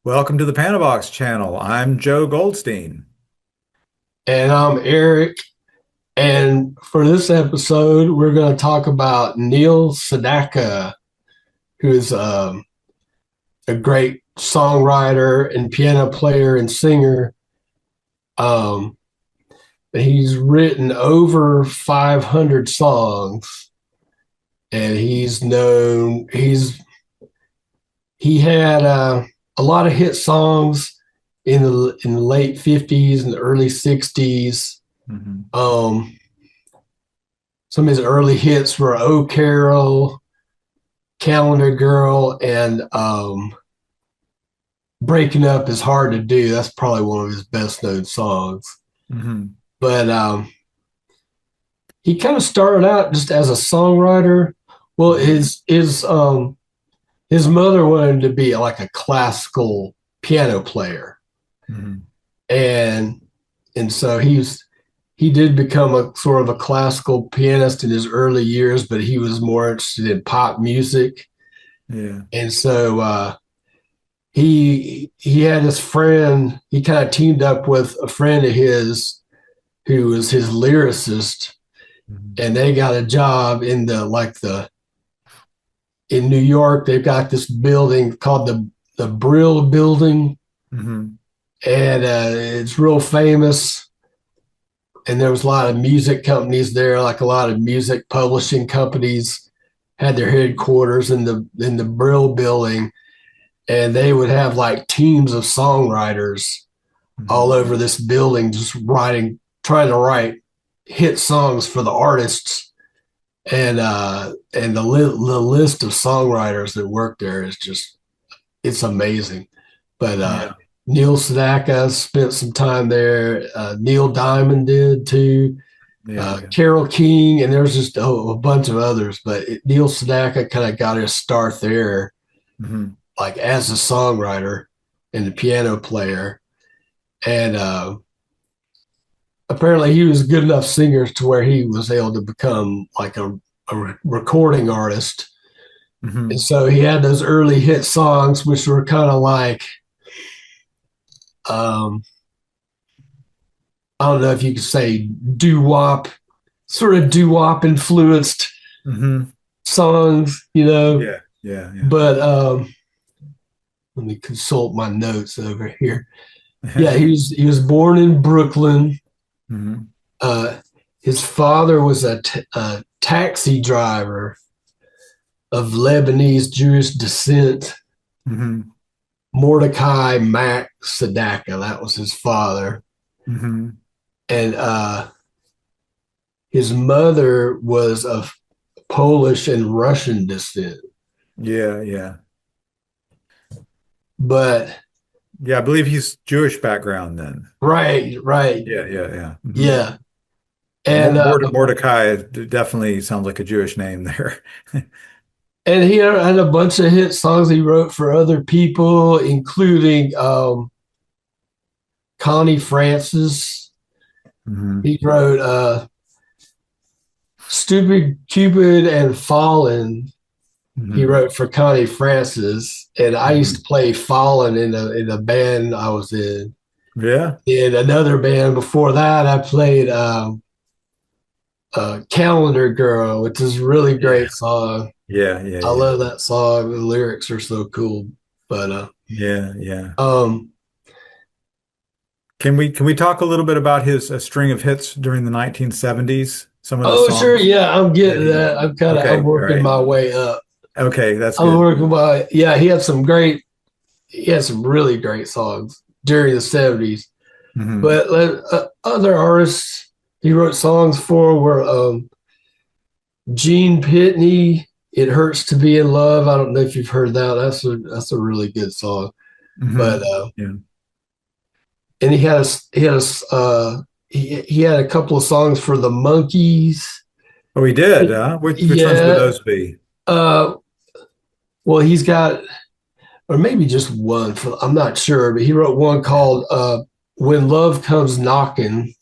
Welcome to the Panavox channel. I'm Joe Goldstein. And I'm Eric. And for this episode, we're going to talk about Neil Sedaka, who is a great songwriter and piano player and singer. Um, he's written over 500 songs, and he had a lot of hit songs in the late 50s and the early 60s. Mm-hmm. Some of his early hits were "Oh Carol," "Calendar Girl," and "Breaking Up Is Hard to Do." That's probably one of his best known songs. Mm-hmm. But he kind of started out just as a songwriter. Well, his mother wanted him to be like a classical piano player, Mm-hmm. and so he did become a sort of a classical pianist in his early years, but he was more interested in pop music. Yeah. And so he had his friend, he kind of teamed up with a friend of his who was his lyricist, Mm-hmm. and they got a job in New York. They've got this building called the Brill Building, Mm-hmm. and it's real famous. And there was a lot of music companies there, like a lot of music publishing companies had their headquarters in the Brill Building, and they would have like teams of songwriters Mm-hmm. all over this building, just trying to write hit songs for the artists. And the list of songwriters that work there is it's amazing. But Yeah. Neil Sedaka spent some time there. Neil Diamond did too. Yeah. Carole King, and there's just a bunch of others. But Neil Sedaka kind of got his start there, Mm-hmm. like as a songwriter and a piano player. And apparently, he was a good enough singer to where he was able to become like a recording artist. Mm-hmm. And so he had those early hit songs, which were kind of like, I don't know if you could say doo-wop, sort of doo-wop influenced Mm-hmm. songs, you know. Yeah. Yeah. Yeah. But let me consult my notes over here. Yeah, he was born in Brooklyn. Mm-hmm. His father was a taxi driver of Lebanese Jewish descent. Mm-hmm. Mordecai Mack Sedaka, that was his father. Mm-hmm. And his mother was of Polish and Russian descent. Yeah. Yeah. But Yeah. I believe he's Jewish background then. right. Yeah. Yeah. Yeah. Mm-hmm. Yeah. And Mordecai definitely sounds like a Jewish name there. and he had a bunch of hit songs he wrote for other people, including Connie Francis. Mm-hmm. He wrote Stupid Cupid and Fallen. Mm-hmm. He wrote for Connie Francis, and I used to play Fallen in a band I was in. Yeah. In another band before that, I played Calendar Girl, which is a really great song. Yeah. Yeah. I love that song. The lyrics are so cool. But Yeah. Yeah. um, Can we talk a little bit about his a string of hits during the 1970s? Some of the oh songs. sure, yeah, I'm getting that. Okay, I'm working right. my way up. Okay, that's I'm good. working my yeah. He had some really great songs during the '70s. Mhm. But other artists he wrote songs for were Gene Pitney. "It Hurts to Be in Love." I don't know if you've heard that. That's a really good song. Mhm. But Yeah. and he had a couple of songs for the Monkees. Oh, he did, huh? Which ones would Yeah. those be? Well, he's got, or maybe just one. I'm not sure, but he wrote one called "When Love Comes Knocking."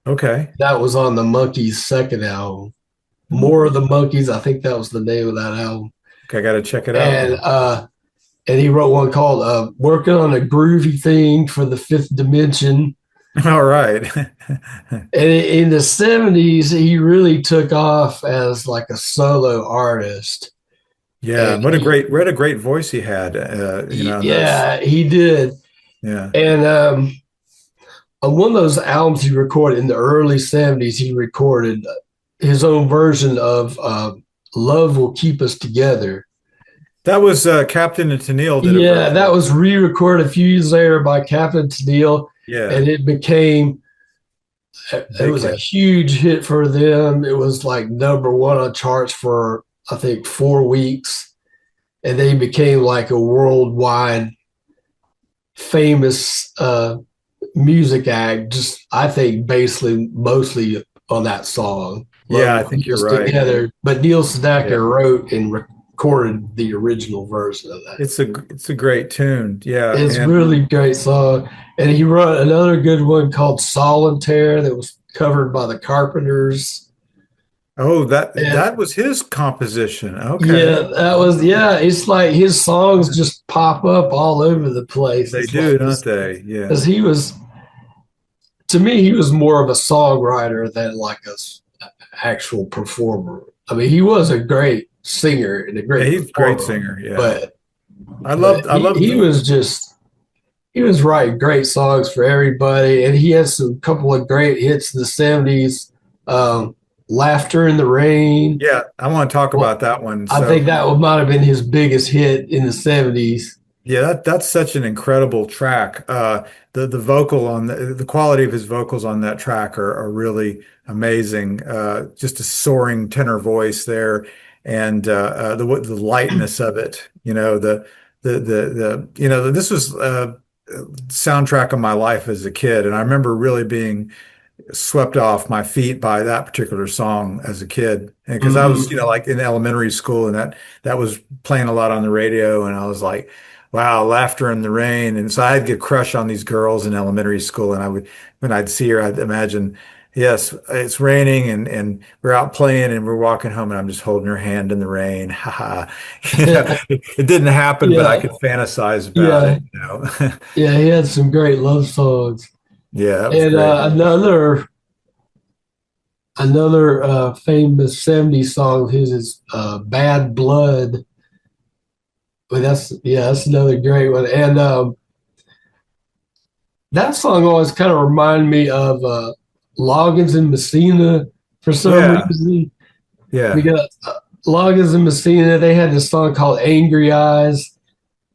Okay. That was on the Monkees' second album. More of the Monkees. I think that was the name of that album. Okay, I got to check it out. And and he wrote one called "Working on a Groovy Thing for the Fifth Dimension." All right. And in the 70s, he really took off as like a solo artist. Yeah, And what a great voice he had. And that's yeah, he did. yeah. And on one of those albums he recorded in the early 70s, he recorded his own version of Love Will Keep Us Together. That was Captain and Tennille did a Yeah, version that of was re-recorded a few years later by Captain Tennille, yeah, and it became it big was a hit. huge hit for them. It was like number one on charts for I think 4 weeks, and they became like a worldwide famous music act. Just I think basically mostly on that song, "Love Yeah, I Will think Keep you're Us right. Together." But Neil Sedaka Yeah. wrote and recorded the original version of that. It's a great tune. Yeah, It's and really great song. And he wrote another good one called Solitaire that was covered by the Carpenters. oh, that And that was his composition. yeah, Okay. that was, yeah, it's like his songs just pop up all over the place. They It's like do, don't this, they? Yeah. because he was, to me, he was more of a songwriter than like a actual performer. I mean, he was a great singer and a Yeah, great he's a great performer, singer. Yeah. but I loved he was just he was writing great songs for everybody, and he had some couple of great hits in the 70s. Um, "Laughter in the Rain." yeah, I want to talk Well, about that one. I So think that might have been his biggest hit in the 70s. yeah, that's such an incredible track. The vocal on the quality of his vocals on that track are really amazing. Just a soaring tenor voice there, and the lightness of it. This was soundtrack of my life as a kid, and I remember really being swept off my feet by that particular song as a kid. And because I was, Mm-hmm. like in elementary school and that was playing a lot on the radio and I was like, wow, laughter in the rain. And so I'd get a crush on these girls in elementary school and when I'd see her, I'd imagine, yes, it's raining and we're out playing and we're walking home and I'm just holding her hand in the rain. Ha ha. It didn't happen, but I Yeah, could fantasize about yeah, it. yeah. He had some great love songs, Yeah, that was and great. another famous 70s song of his is "Bad Blood." But that's another great one, and that song always kind of reminded me of Loggins and Messina for some Yeah, reason. yeah, Because Loggins and Messina, they had this song called "Angry Eyes."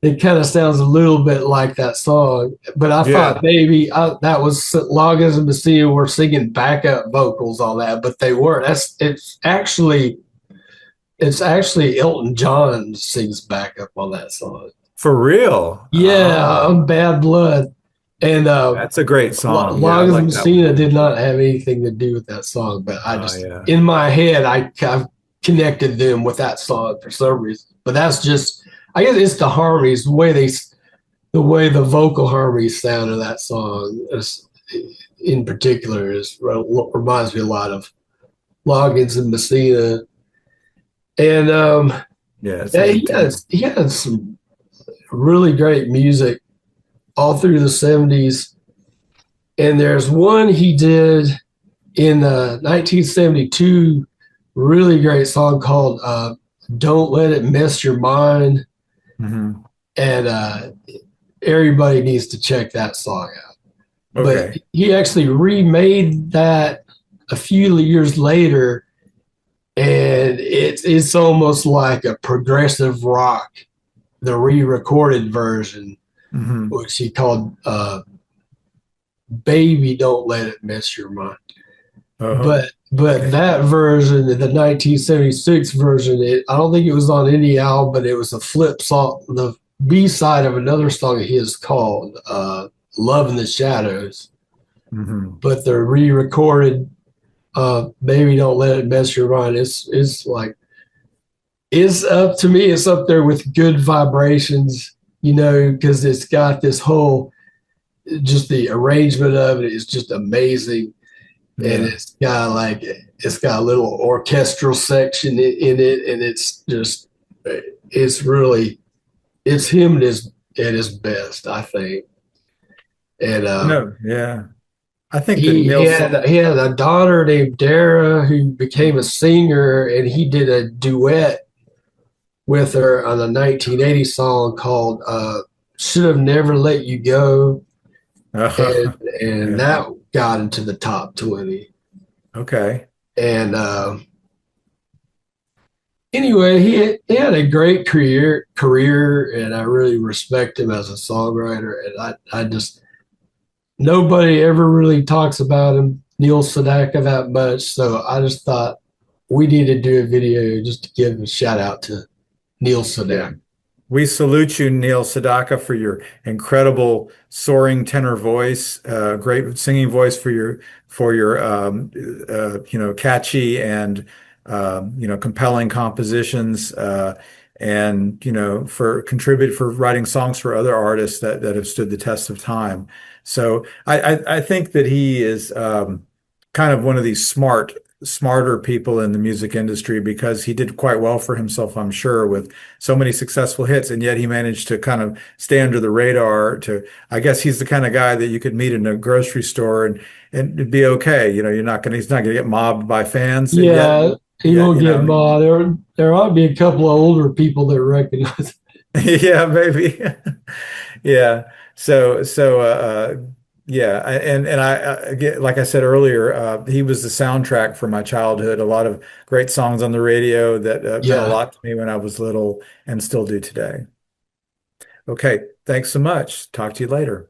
It kind of sounds a little bit like that song, but I yeah. thought maybe that was Loggins and Messina were singing backup vocals on that, but they weren't. It's actually Elton John sings backup on that song. For real. Yeah, I'm Bad Blood. And That's a great song. Yeah, I Loggins and like that Messina one. did not have anything to do with that song, but I Oh just, yeah. in my head, I've connected them with that song for some reason. But that's just, I guess it's the harmonies, the way the vocal harmonies sound of that song in particular reminds me a lot of Loggins and Messina. And Yeah, it's a yeah, good tune. he had some really great music all through the 70s. And there's one he did in 1972, really great song called "Don't Let It Mess Your Mind." Hmm. And everybody needs to check that song out. But Okay. he actually remade that a few years later, and it's almost like a progressive rock, the re-recorded version, Hmm. which he called "Baby Don't Let It Mess Your Mind." Oh, But okay. that version, the 1976 version, I don't think it was on any album, but it was a flip song, the B side of another song of his called "Love in the Shadows." Hmm. But the re-recorded "Baby Don't Let It Mess Your Mind" is like, it's up to me. It's up there with "Good Vibrations," because it's got this whole, just the arrangement of it is just amazing, and Yeah. it's got a little orchestral section in it, and it's it's him at his best, I think. And No, yeah. I think that he Neil, he had a daughter named Dara who became a singer, and he did a duet with her on a 1980 song called "Should Have Never Let You Go," and yeah, that got into the top 20. okay. And anyway, he had a great career, and I really respect him as a songwriter. And I just nobody ever really talks about him, Neil Sedaka, that much. So I just thought we need to do a video just to give a shout out to Neil Yeah. Sedaka. We salute you, Neil Sedaka, for your incredible soaring tenor voice, great singing voice for your catchy and compelling compositions, and for writing songs for other artists that have stood the test of time. So I think that he is kind of one of these smarter people in the music industry because he did quite well for himself, I'm sure, with so many successful hits, and yet he managed to kind of stay under the radar to, I guess he's the kind of guy that you could meet in a grocery store and it'd be okay. He's not gonna get mobbed by fans, and Yeah, he yet, won't get mod. There ought to be a couple of older people that recognize. yeah, maybe. Yeah. Yeah, and again, like I said earlier, he was the soundtrack for my childhood. A lot of great songs on the radio that meant a Yeah. lot to me when I was little and still do today. Okay, thanks so much. Talk to you later.